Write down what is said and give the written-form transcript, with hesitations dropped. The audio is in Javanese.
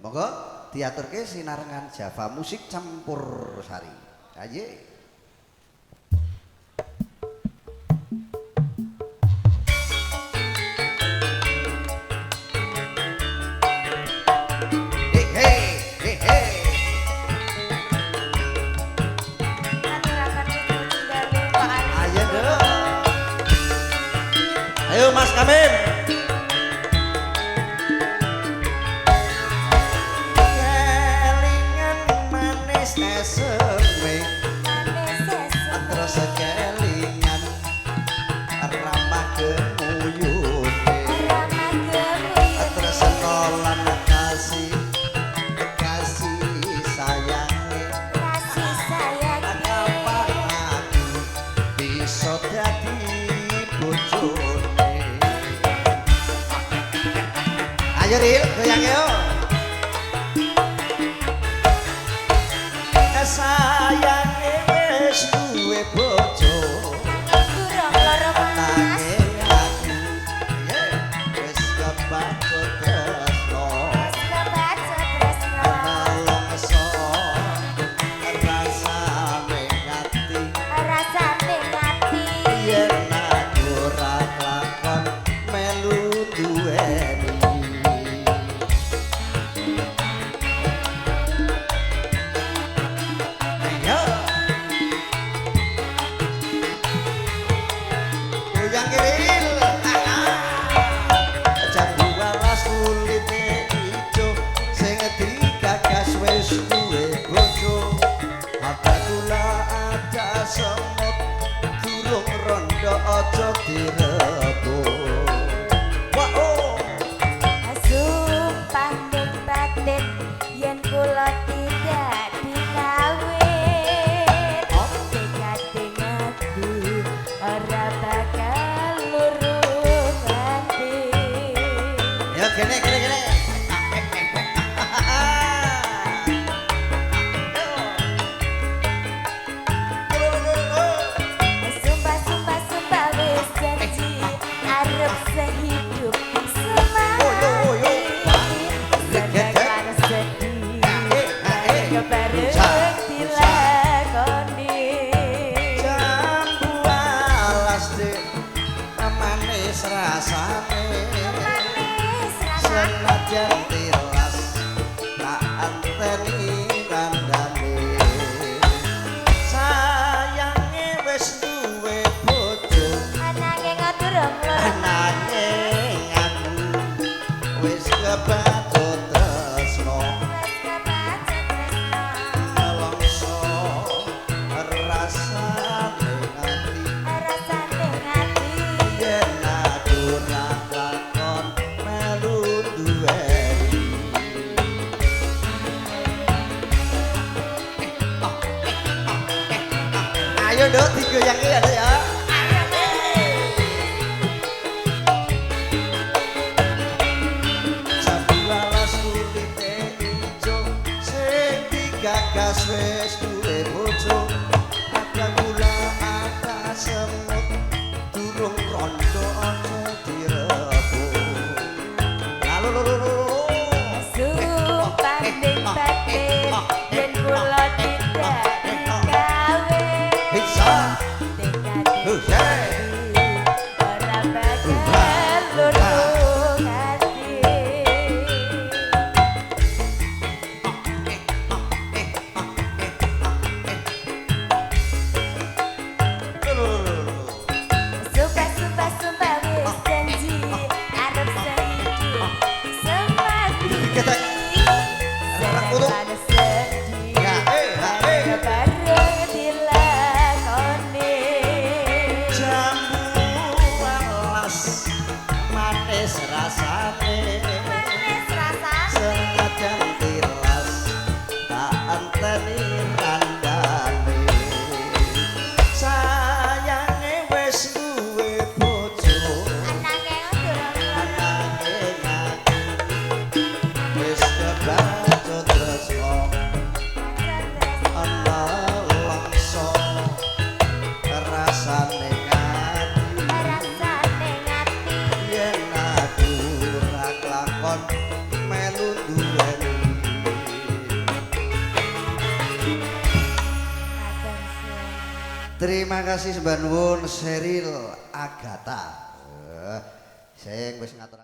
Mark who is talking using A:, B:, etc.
A: Monggo diaturke sinarengan Java musik campur sari. Aye.
B: Ayo Mas Kamil.
A: Kelingan manis eseme terus kelingan ramah gemuyune terus nolan kasih sayange kapan aku bisa dadi bojone. Ayo Ril, goyang yo. Sayange wis duwe bojo.
C: Kurang lara Mas.
A: Wis kebacut tresno.
C: Kebacut tresno.
A: Nelongso rasane ngati.
C: Rasane ngati.
A: Yen aku ora lakon melu duweni. Goyang kiril jambu alas kulite ijo sing digagas wis duwe bojo ada kula ada semut durung rondo aja direbut. Wah oh
C: Sumpah ning batin yen kula tidak dikawin. Tekading aku ora bakal lurung ati.
A: ya gene
C: Sumpah wis janji arep sehidup semati. Sedangkan sedih kebareng dilakoni.
A: jambu alas dik manis rasane
C: Manis rasane.
A: senajan tilas tak anteni kandhane sayange wis duwe bojo
C: Ananging durung loro.
A: nanging aku wis kebacut tresno
C: Wes kebacut tresno.
A: nelongso rasane ngati
C: Rasane ngati.
A: yen aku ora lakon melu duweni. Ayo Nduk digoyangi ya Nduk ya. Jambu alas kulite ijo sing digagas wis duwe bojo ada gula ada semut durung rondo aja direbut. Lalu
C: Sumpah ning batin yen kula tidak dikawin.
A: bisa
C: Tekading ora bakal lurung ati.
A: Terima kasih sembah nuwun Sheryl Agatha. Sing wis ngatur